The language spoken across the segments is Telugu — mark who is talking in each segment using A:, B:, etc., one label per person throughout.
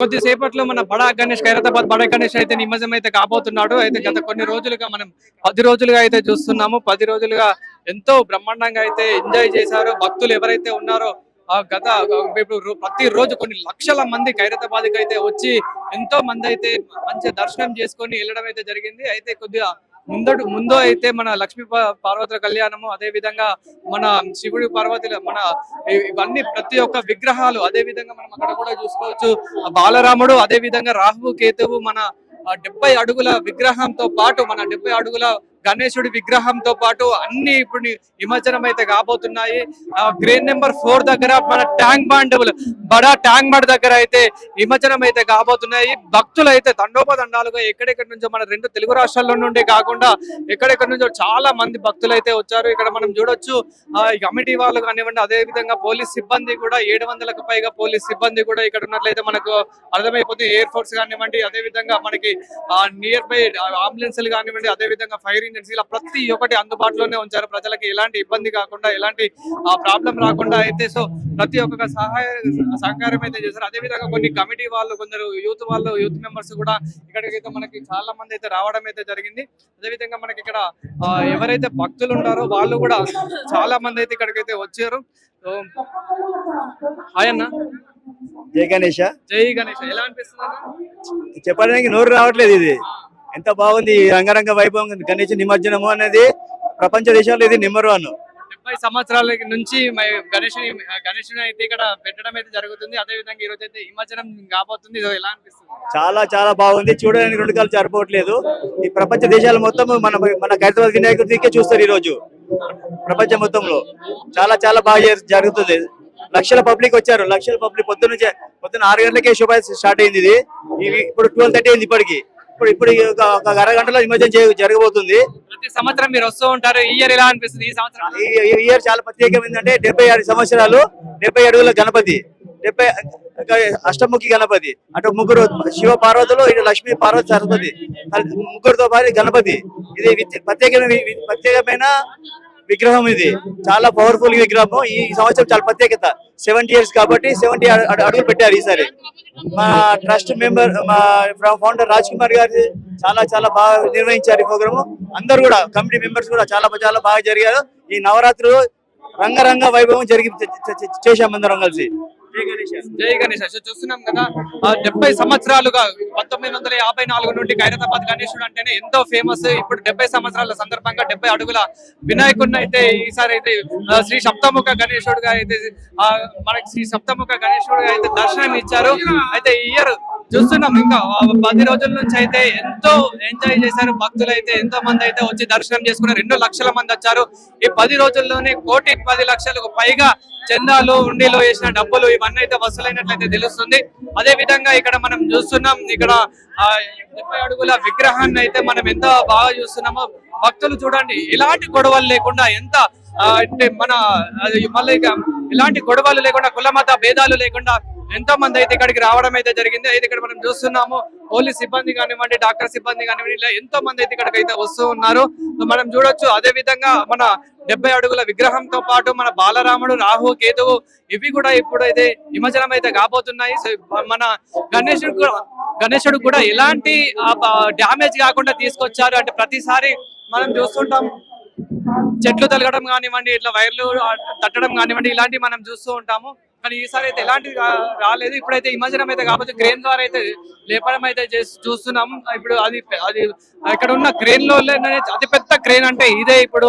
A: కొద్దిసేపట్లో మన బడా గణేష్, ఖైరతాబాద్ బడా గణేష్ అయితే నిమజ్జనం అయితే కాబోతున్నాడు. అయితే గత కొన్ని రోజులుగా మనం 10 రోజులుగా అయితే చూస్తున్నాము. 10 రోజులుగా ఎంతో బ్రహ్మాండంగా అయితే ఎంజాయ్ చేశారు భక్తులు ఎవరైతే ఉన్నారో. గత ఇప్పుడు ప్రతిరోజు కొన్ని లక్షల మంది ఖైరతాబాద్కి అయితే వచ్చి ఎంతో మంది అయితే మంచి దర్శనం చేసుకొని వెళ్ళడం అయితే జరిగింది. అయితే కొద్దిగా ముందు అయితే మన లక్ష్మీ పార్వతుల కళ్యాణము, అదే విధంగా మన శివుడి పార్వతుల మన ఇవన్నీ ప్రతి ఒక్క విగ్రహాలు, అదే విధంగా మనం అక్కడ కూడా చూసుకోవచ్చు బాలరాముడు, అదే విధంగా రాహువు కేతువు, మన 70 అడుగుల విగ్రహంతో పాటు మన 70 అడుగుల గణేశుడి విగ్రహంతో పాటు అన్ని ఇప్పుడు నిమజ్జనం అయితే కాబోతున్నాయి. క్రేన్ నెంబర్ 4 దగ్గర మన ట్యాంక్ బండ్ బడా ట్యాంక్ బండ్ దగ్గర అయితే నిమజ్జనం అయితే కాబోతున్నాయి. భక్తులు అయితే తండోపతండాలుగా ఎక్కడెక్కడి నుంచో మన 2 తెలుగు రాష్ట్రాల్లో నుండి కాకుండా ఎక్కడెక్కడి నుంచో చాలా మంది భక్తులు అయితే వచ్చారు. ఇక్కడ మనం చూడొచ్చు కమిటీ వాళ్ళు కానివ్వండి, అదే విధంగా పోలీస్ సిబ్బంది కూడా 700కు పైగా పోలీస్ సిబ్బంది కూడా ఇక్కడ ఉన్నట్లయితే మనకు అర్థమైపోతుంది. ఎయిర్ ఫోర్స్ కానివ్వండి, అదే విధంగా మనకి నియర్ బై అంబులెన్స్లు కానివ్వండి, అదే విధంగా ఫైర్ ఇంజిన్స్, ఇలా ప్రతి ఒక్కటి అందుబాటులోనే ఉంచారు. ప్రజలకి ఎలాంటి ఇబ్బంది కాకుండా, ఎలాంటి ప్రాబ్లం రాకుండా అయితే సో ప్రతి ఒక్క సహకారం అయితే చేశారు. అదే విధంగా కొన్ని కమిటీ వాళ్ళు, కొందరు యూత్ మెంబర్స్ కూడా ఇక్కడికైతే మనకి చాలా మంది అయితే రావడం అయితే జరిగింది. అదే విధంగా మనకి ఇక్కడ ఎవరైతే భక్తులు ఉన్నారో వాళ్ళు కూడా చాలా మంది అయితే ఇక్కడికైతే వచ్చారు. హాయ్ అన్న.
B: జై గణేష.
A: జై గణేష్. ఎలా అనిపిస్తుంది?
B: చెప్పడానికి నోరు రావట్లేదు. ఇది ఎంత బాగుంది, రంగరంగ వైభవం. గణేష్ నిమజ్జనము అనేది ప్రపంచ దేశాల్లో ఇది నెంబర్ 1.
A: 70 సంవత్సరాల నుంచి గణేషుని అయితే ఇక్కడ పెట్టడం అయితే జరుగుతుంది. అదే విధంగా ఈ రోజు అయితే నిమజ్జనం కాబోతుంది. ఇది ఎలా అనిపిస్తుంది?
B: చాలా చాలా బాగుంది. చూడడానికి 2 కాలు సరిపోవట్లేదు. ఈ ప్రపంచ దేశాలు మొత్తం మన ఖైరతాబాద్ వినాయకుడికే చూస్తారు. ఈ రోజు ప్రపంచం మొత్తంలో చాలా చాలా బాగా జరుగుతుంది. లక్షల పబ్లిక్ వచ్చారు. లక్షల పబ్లిక్ పొద్దున్న 6 గంటలకే శోభాయాత్ర స్టార్ట్ అయింది. ఇది ఇప్పుడు 12:30 అయింది. ఇప్పుడు ఒక అరగంటలో నిమజ్జనం జరగబోతుంది.
A: ప్రతి సంవత్సరం మీరు వస్తూ ఉంటారు. ఈ ఇయర్ ఎలా అనిపిస్తుంది?
B: ఈ ఇయర్ చాలా ప్రత్యేకం. ఏంటంటే 76 సంవత్సరాలు, 70 అడుగుల గణపతి, 70 అష్టముఖి గణపతి, అటు ముగ్గురు శివ పార్వతులు, ఇటు లక్ష్మీ పార్వతి సరస్వతి, ముగ్గురుతో పాటు గణపతి. ఇది ప్రత్యేకమైన విగ్రహం. ఇది చాలా పవర్ఫుల్ విగ్రహం. ఈ సంవత్సరం చాలా ప్రత్యేకత. 70 ఇయర్స్ కాబట్టి 70 అడుగులు పెట్టారు ఈసారి. మా ట్రస్ట్ మెంబర్, మా ఫౌండర్ రాజ్ కుమార్ గారు చాలా చాలా బాగా నిర్వహించారు ఈ ప్రోగ్రామ్. అందరు కూడా కమిటీ మెంబర్స్ కూడా చాలా చాలా బాగా జరిగారు. ఈ నవరాత్రులు రంగరంగ వైభవం చేశాం అందరం కలిసి.
A: జై గణేష్. చూస్తున్నాం కదా 70 సంవత్సరాలుగా 1954 నుండి ఖైరతాబాద్ గణేశుడు అంటేనే ఎంతో ఫేమస్. ఇప్పుడు 70 సంవత్సరాల సందర్భంగా 70 అడుగుల వినాయకుడిని అయితే ఈసారి అయితే శ్రీ సప్తముఖ గణేశుడుగా అయితే మనకి శ్రీ సప్తముఖ గణేశుడుగా అయితే దర్శనం ఇచ్చారు. అయితే ఈ ఇయర్ చూస్తున్నాం ఇంకా 10 రోజుల నుంచి అయితే ఎంతో ఎంజాయ్ చేశారు భక్తులు. అయితే ఎంతో మంది అయితే వచ్చి దర్శనం చేసుకున్నారు. 2 లక్షల మంది వచ్చారు. ఈ 10 రోజుల్లోనే 1,10,00,000కు పైగా చందాలు, ఉండిలో వేసిన డబ్బులు ఇవన్నీ అయితే వసూలైనట్లయితే తెలుస్తుంది. అదే విధంగా ఇక్కడ మనం చూస్తున్నాం, ఇక్కడ 70 అడుగుల విగ్రహాన్ని అయితే మనం ఎంత బాగా చూస్తున్నామో. భక్తులు చూడండి, ఎలాంటి గొడవలు లేకుండా, ఎంత అంటే మన మళ్ళీ ఇలాంటి గొడవలు లేకుండా, కుల మత భేదాలు లేకుండా ఎంతో మంది అయితే ఇక్కడికి రావడం అయితే జరిగింది. అయితే ఇక్కడ మనం చూస్తున్నాము పోలీస్ సిబ్బంది కానివ్వండి, డాక్టర్ సిబ్బంది కానివ్వండి, ఇలా ఎంతో మంది అయితే ఇక్కడికి అయితే వస్తూ ఉన్నారు. మనం చూడొచ్చు. అదే విధంగా మన 70 అడుగుల విగ్రహంతో పాటు మన బాలరాముడు, రాహు, కేతువు ఇవి కూడా ఇప్పుడైతే నిమజ్జనం అయితే కాబోతున్నాయి. మన గణేశుడు కూడా ఎలాంటి డ్యామేజ్ కాకుండా తీసుకొచ్చారు. అంటే ప్రతిసారి మనం చూస్తుంటాం చెట్లు తలగడం కానివ్వండి, ఇట్లా వైర్లు తట్టడం కానివ్వండి, ఇలాంటివి మనం చూస్తూ ఉంటాము. కానీ ఈసారి అయితే ఎలాంటివి రాలేదు. ఇప్పుడైతే నిమజ్జనం అయితే కాబట్టి క్రేన్ ద్వారా అయితే లేపడం అయితే చూస్తున్నాము. ఇప్పుడు అది ఇక్కడ ఉన్న క్రేన్ లో అతి పెద్ద క్రేన్ అంటే ఇదే. ఇప్పుడు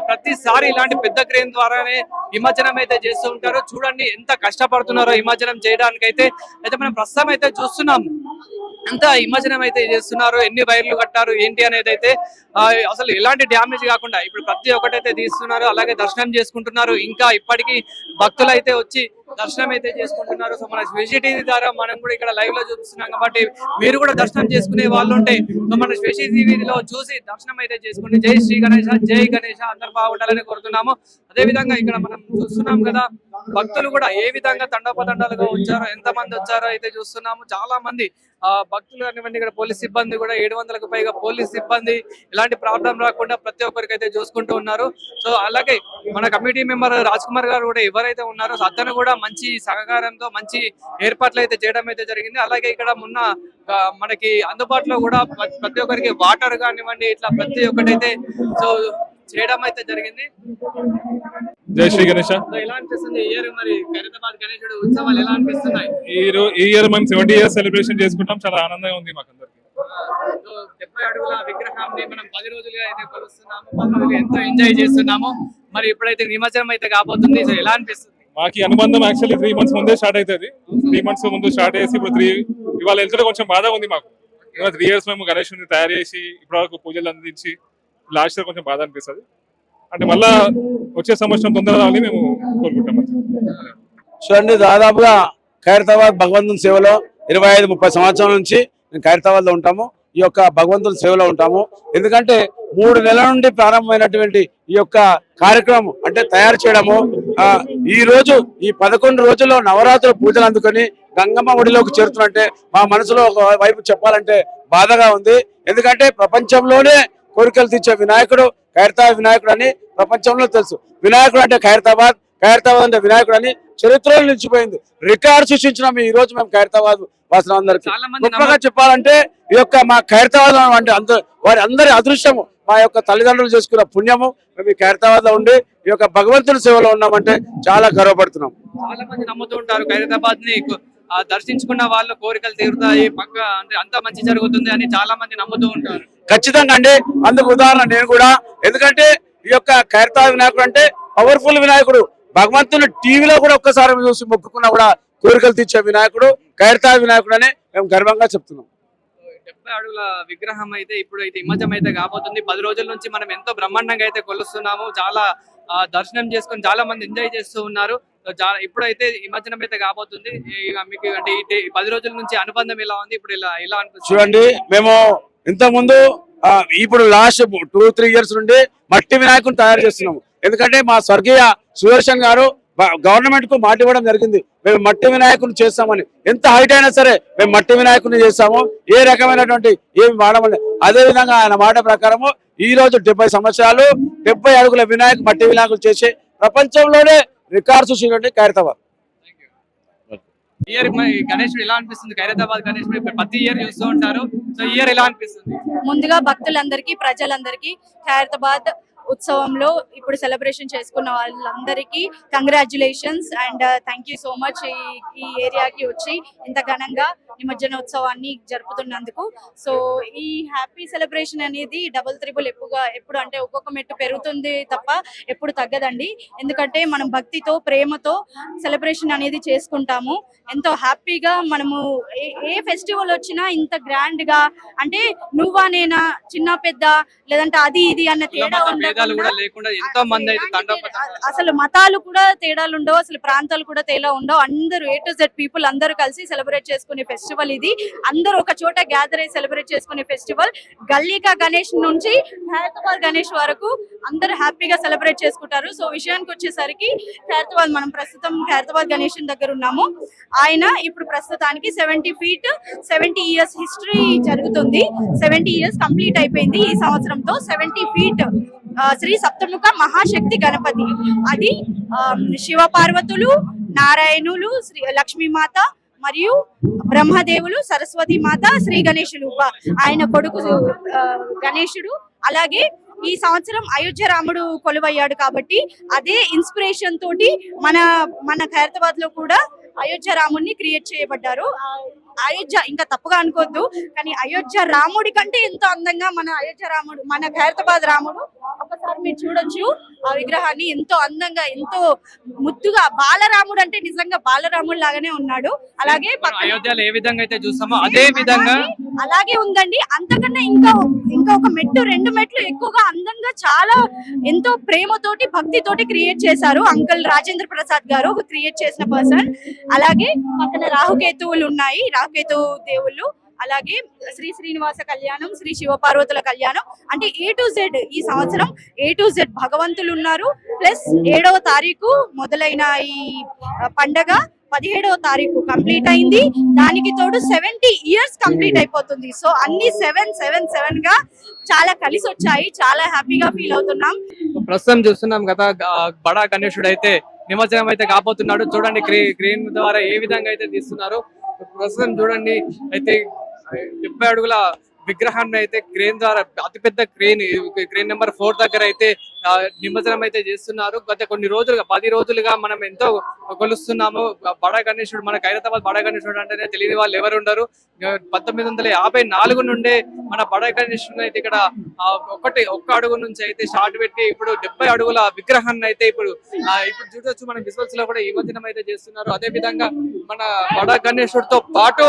A: ప్రతిసారి ఇలాంటి పెద్ద క్రేన్ ద్వారానే నిమజ్జనం అయితే చేస్తూ ఉంటారు. చూడండి ఎంత కష్టపడుతున్నారో నిమజ్జనం చేయడానికి అయితే మనం ప్రస్తుతం అయితే చూస్తున్నాం. ఎంత నిమజ్జనం అయితే చేస్తున్నారు, ఎన్ని వైర్లు కట్టారు ఏంటి అనేది అయితే అసలు ఎలాంటి డ్యామేజ్ కాకుండా ఇప్పుడు ప్రతి ఒక్కటైతే తీస్తున్నారు. అలాగే దర్శనం చేసుకుంటున్నారు. ఇంకా ఇప్పటికీ భక్తులు అయితే వచ్చి దర్శనం అయితే చేసుకుంటున్నారు. సో మన స్పెషల్ ద్వారా మనం కూడా ఇక్కడ లైవ్ లో చూస్తున్నాం కాబట్టి మీరు కూడా దర్శనం చేసుకునే వాళ్ళు ఉంటే సో మన స్పెషల్ టీవీలో చూసి దర్శనం అయితే చేసుకోండి. జై శ్రీ గణేష, జై గణేష. అందరు బాగుండాలని కోరుతున్నాము. అదే విధంగా ఇక్కడ మనం చూస్తున్నాం కదా భక్తులు కూడా ఏ విధంగా తండోపతండాలుగా వచ్చారో, ఎంత మంది వచ్చారో అయితే చూస్తున్నాము. చాలా మంది భక్తులు కానివ్వండి, ఇక్కడ పోలీస్ సిబ్బంది కూడా 700కు పైగా పోలీస్ సిబ్బంది ఇలాంటి ప్రాబ్లం రాకుండా ప్రతి ఒక్కరికి అయితే చూసుకుంటూ ఉన్నారు. సో అలాగే మన కమిటీ మెంబర్ రాజ్ కుమార్ గారు కూడా ఎవరైతే ఉన్నారో అతను కూడా మంచి సహకారంతో మంచి ఏర్పాట్లు అయితే చేయడం అయితే జరిగింది. అలాగే ఇక్కడ మొన్న మనకి అందుబాటులో కూడా ప్రతి ఒక్కరికి వాటర్ కానివ్వండి, ఇట్లా ప్రతి ఒక్కటైతే సో చేయడం అయితే జరిగింది.
C: జై శ్రీ గణేష.
A: ఎలా అనిపిస్తుంది ఈ ఇయర్ మరి ఖైరతాబాద్ గణేశుడు ఉత్సవాలు ఎలా అనిపిస్తున్నాయి?
C: ఈ ఇయర్ మనం 70 years సెలబ్రేషన్ చేసుకుంటాం. చాలా ఆనందంగా ఉంది మాకందరికి.
A: 70 అడుగుల విగ్రహాన్ని మనం 10 రోజులుగా అయితే కొలుస్తున్నాము. 10 రోజులు ఎంతో ఎంజాయ్ చేస్తున్నాము. మరి ఇప్పుడైతే నిమజ్జనం అయితే కాబోతుంది. సో ఎలా అనిపిస్తుంది?
C: మాకు ఈ అనుబంధం యాక్చువల్లీ 3 months ముందే స్టార్ట్ అవుతుంది. 3 months ముందు స్టార్ట్ చేసి ఇప్పుడు ఇవాళ వెళ్తుంటే కొంచెం బాధ ఉంది మాకు. 3 years మేము గణేశుని తయారు చేసి ఇప్పటివరకు పూజలు అందించి లాస్ట్ ఇయర్ కొంచెం బాధ అనిపిస్తుంది. అంటే మళ్ళా వచ్చే సంవత్సరం తొందరగా రావాలని మేము కోరుకుంటాం.
D: చూడండి, దాదాపుగా ఖైరతాబాద్ భగవంతుని సేవలో 25-30 సంవత్సరాల నుంచి మేము ఖైరతాబాద్ లో ఉంటాము. ఈ యొక్క భగవంతుని సేవలో ఉంటాము. ఎందుకంటే 3 నెలల నుండి ప్రారంభమైనటువంటి ఈ యొక్క కార్యక్రమం అంటే తయారు చేయడము, ఈ రోజు ఈ 11 రోజుల్లో నవరాత్రుల పూజలు అందుకొని గంగమ్మ ఒడిలోకి చేరుతున్నట్టే మా మనసులో ఒక వైపు చెప్పాలంటే బాధగా ఉంది. ఎందుకంటే ప్రపంచంలోనే కోరికలు తీర్చే వినాయకుడు ఖైరతాబాద్ వినాయకుడు అని ప్రపంచంలో తెలుసు. వినాయకుడు అంటే ఖైరతాబాద్, ఖైరతాబాద్ అంటే వినాయకుడు అని చరిత్రలో నిలిచిపోయింది. రికార్డు సృష్టించినాం ఈ రోజు మేము ఖైరతాబాద్ వాసులందరికీ. గొప్పగా చెప్పాలంటే ఈ యొక్క మా ఖైరతాబాద్ అంటే వారి అందరి అదృష్టము, మా యొక్క తల్లిదండ్రులు చేసుకున్న పుణ్యము. మేము ఈ ఖైరతాబాద్ లో ఉండి ఈ యొక్క భగవంతుని సేవలో ఉన్నామంటే చాలా గర్వపడుతున్నాం.
A: చాలా మంది నమ్ముతూ ఉంటారు ఖైరతాబాద్ ని దర్శించుకున్న వాళ్ళు కోరికలు తీరుతాయి, పక్క అంటే అంత మంచి జరుగుతుంది అని చాలా మంది నమ్ముతూ ఉంటారు.
D: ఖచ్చితంగా అండి. అందుకు ఉదాహరణ నేను కూడా. ఎందుకంటే ఈ యొక్క ఖైరతాబాద్ వినాయకుడు అంటే పవర్ఫుల్ వినాయకుడు. భగవంతుని టీవీలో కూడా ఒక్కసారి చూసి మొక్కుకున్నా కూడా కోరికలు తీర్చే వినాయకుడు ఖైరతాబాద్ వినాయకుడు అని మేము గర్వంగా చెప్తున్నాం.
A: 70 అడుగుల విగ్రహం అయితే ఇప్పుడు అయితే నిమజ్జనం అయితే కాబోతుంది. 10 రోజుల నుంచి మనం ఎంతో బ్రహ్మాండంగా అయితే కొలుస్తున్నాము. చాలా దర్శనం చేసుకొని చాలా మంది ఎంజాయ్ చేస్తూ ఉన్నారు. ఇప్పుడైతే నిమజ్జనం అయితే కాబోతుంది. మీకు అంటే 10 రోజుల నుంచి అనుబంధం ఎలా ఉంది? ఇప్పుడు ఎలా అనిపిస్తుంది?
D: చూడండి, మేము ఇంత ముందు ఇప్పుడు లాస్ట్ 2-3 years నుండి మట్టి వినాయకుని తయారు చేస్తున్నాము. ఎందుకంటే మా స్వర్గీయ సుదర్శన్ గారు గవర్నమెంట్ కు మాట ఇవ్వడం జరిగింది, మేము మట్టి వినాయకుని చేస్తామని. ఎంత హైట్ అయినా సరే మేము మట్టి వినాయకుని చేస్తాము, ఏ రకమైనటువంటి ఏమి వాడమని. అదే విధంగా ఆయన మాట ప్రకారము ఈ రోజు 70 సంవత్సరాలు 70 అడుగుల మట్టి వినాయకులు చేసి ప్రపంచంలోనే రికార్డు సృష్టించినటువంటి ఖైరతాబాద్.
A: ఇయర్ గణేశుడు ఎలా అనిపిస్తుంది? ఖైరతాబాద్ గణేశుడు ప్రతి ఇయర్ చూస్తూ ఉంటారు. సో ఇయర్ ఎలా అనిపిస్తుంది?
E: ముందుగా భక్తులందరికీ, ప్రజలందరికీ ఖైరతాబాద్ ఉత్సవంలో ఇప్పుడు సెలబ్రేషన్ చేసుకున్న వాళ్ళందరికీ congratulations and thank you so much ఈ ఏరియాకి వచ్చి ఇంత ఘనంగా నిమజ్జన ఉత్సవాన్ని జరుపుతున్నందుకు. సో ఈ హ్యాపీ సెలబ్రేషన్ అనేది డబుల్ త్రిబుల్ ఎప్పుడు అంటే ఒక్కొక్క మెట్టు పెరుగుతుంది తప్ప ఎప్పుడు తగ్గదండి. ఎందుకంటే మనం భక్తితో ప్రేమతో సెలబ్రేషన్ అనేది చేసుకుంటాము. ఎంతో హ్యాపీగా మనము ఏ ఫెస్టివల్ వచ్చినా ఇంత గ్రాండ్ గా అంటే నువ్వా నేనా, చిన్న పెద్ద, లేదంటే అది ఇది అన్న తేడా అసలు మతాలు కూడా తేడాలు ఉండవు, అసలు ప్రాంతాలు కూడా తేడా ఉండవు. అందరూ A to Z పీపుల్ అందరూ కలిసి సెలబ్రేట్ చేసుకునే ఫెస్టివల్ ఇది. అందరూ ఒక చోట గ్యాదర్ అయ్యి సెలబ్రేట్ చేసుకునే ఫెస్టివల్. గల్లీకా గణేష్ నుంచి ఖైరతాబాద్ గణేష్ వరకు అందరూ హ్యాపీగా సెలబ్రేట్ చేసుకుంటారు. సో విషయానికి వచ్చేసరికి ఖైరతాబాద్, మనం ప్రస్తుతం ఖైరతాబాద్ గణేష్ దగ్గర ఉన్నాము. ఆయన ఇప్పుడు ప్రస్తుతానికి 70 feet 70 years హిస్టరీ జరుగుతుంది. 70 years కంప్లీట్ అయిపోయింది ఈ సంవత్సరంతో. 70 feet శ్రీ సప్తముఖ మహాశక్తి గణపతి. అది శివ పార్వతులు, నారాయణులు, శ్రీ లక్ష్మీమాత మరియు బ్రహ్మదేవులు, సరస్వతి మాత, శ్రీ గణేశులు ఆయన కొడుకు గణేశుడు. అలాగే ఈ సంవత్సరం అయోధ్య రాముడు కొలువయ్యాడు కాబట్టి అదే ఇన్స్పిరేషన్ తోటి మన ఖైరతాబాద్ లో కూడా అయోధ్య రాముడిని క్రియేట్ చేయబడ్డారు. అయోధ్య ఇంకా తప్పుగా అనుకోవద్దు, కానీ అయోధ్య రాముడి కంటే ఎంతో అందంగా మన అయోధ్య రాముడు, మన ఖైరతాబాద్ రాముడు. ఒకసారి మీరు చూడొచ్చు ఆ విగ్రహాన్ని, ఎంతో అందంగా, ఎంతో ముద్దుగా. బాలరాముడు అంటే నిజంగా బాలరాముడు లాగానే ఉన్నాడు. అలాగే
A: అయోధ్యలో ఏ విధంగా అయితే చూస్తామో అదే విధంగా
E: అలాగే ఉందండి. అంతకన్నా ఇంకా ఒక మెట్టు, 2 మెట్లు ఎక్కువగా అందంగా, చాలా ఎంతో ప్రేమతోటి భక్తితోటి క్రియేట్ చేశారు అంకుల్ రాజేంద్ర ప్రసాద్ గారు, క్రియేట్ చేసిన పర్సన్. అలాగే పక్కన రాహుకేతువులు ఉన్నాయి, రాహుకేతు దేవుళ్ళు. అలాగే శ్రీ శ్రీనివాస కళ్యాణం, శ్రీ శివపార్వతుల కళ్యాణం. అంటే A to Z ఈ సంవత్సరం A to Z భగవంతులు ఉన్నారు. ప్లస్ 7వ తారీఖు మొదలైన ఈ పండగ 17వ తారీఖు కంప్లీట్ అయింది. దానికి తోడు 70 years కంప్లీట్ అయిపోతుంది. సో అన్ని 7 గా చాలా కలిసి వచ్చాయి. చాలా హ్యాపీగా ఫీల్ అవుతున్నాం.
A: ప్రస్తుతం చూస్తున్నాం కదా, బడా గణేశుడు అయితే నిమజ్జనం అయితే కాబోతున్నాడు. చూడండి క్రేన్ ద్వారా ఏ విధంగా అయితే తీస్తున్నారు. ప్రస్తుతం చూడండి అయితే 70 అడుగుల విగ్రహాన్ని అయితే క్రేన్ ద్వారా అతిపెద్ద క్రేన్ నెంబర్ 4 దగ్గర అయితే నిమజ్జనం అయితే చేస్తున్నారు. గత కొన్ని రోజులుగా 10 రోజులుగా మనం ఎంతో కొలుస్తున్నాము. బడా గణేశుడు, మన ఖైరతాబాద్ బడా గణేశుడు అంటేనే తెలియని వాళ్ళు ఎవరు ఉండరు. 1954 నుండే మన బడా గణేశుడు అయితే ఇక్కడ ఒక్క అడుగు నుంచి అయితే స్టార్ట్ పెట్టి ఇప్పుడు 70 అడుగుల విగ్రహాన్ని అయితే ఇప్పుడు చూడొచ్చు. మన విజువల్స్ లో కూడా ఈ నిమజ్జనం అయితే చేస్తున్నారు. అదే విధంగా మన బడా గణేశుడితో పాటు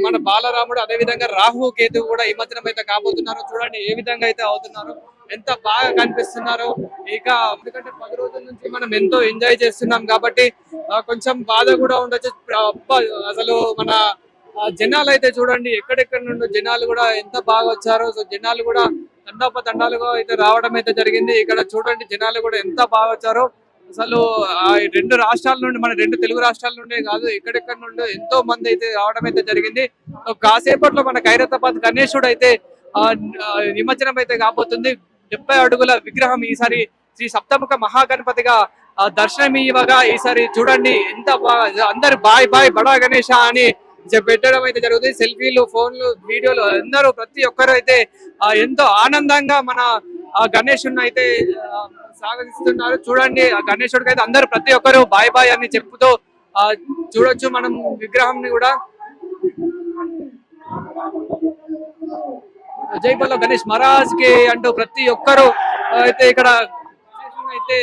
A: మన బాలరాముడు, అదే విధంగా రాహు కేతు కూడా ఈ మధ్యన అయితే కాబోతున్నారు. చూడండి ఏ విధంగా అయితే అవుతున్నారు, ఎంత బాగా కనిపిస్తున్నారు. ఇక ఎందుకంటే 10 రోజుల నుంచి మనం ఎంతో ఎంజాయ్ చేస్తున్నాం కాబట్టి కొంచెం బాధ కూడా ఉండొచ్చు. అసలు మన జనాలు అయితే చూడండి ఎక్కడెక్కడ నుండి జనాలు కూడా ఎంత బాగా వచ్చారో. సో జనాలు కూడా తండాలుగా అయితే రావడం అయితే జరిగింది. ఇక్కడ చూడండి జనాలు కూడా ఎంత బాగా వచ్చారో. అసలు రెండు రాష్ట్రాల నుండి, మన 2 తెలుగు రాష్ట్రాల నుండే కాదు, ఎక్కడెక్కడ నుండి ఎంతో మంది అయితే రావడం అయితే జరిగింది. కాసేపట్లో మన ఖైరతాబాద్ గణేశుడు అయితే నిమజ్జనం అయితే కాబోతుంది. 70 అడుగుల విగ్రహం ఈసారి శ్రీ సప్తముఖ మహాగణపతిగా దర్శనమివ్వగా ఈసారి చూడండి ఎంత బాగా అందరు బాయ్ బడా గణేశ అని పెట్టడం అయితే జరుగుతుంది. సెల్ఫీలు, ఫోన్లు, వీడియోలు అందరూ ప్రతి ఒక్కరు అయితే ఎంతో ఆనందంగా మన గణేశుడిని అయితే స్వాగతిస్తున్నారు. చూడండి ఆ గణేశుడికి అయితే అందరూ ప్రతి ఒక్కరు బాయ్ అని చెప్పుతూ చూడొచ్చు మనం విగ్రహం ని కూడా. జై బలో గణేష్ మహారాజ్ కి అంటూ ప్రతి ఒక్కరు అయితే ఇక్కడ అయితే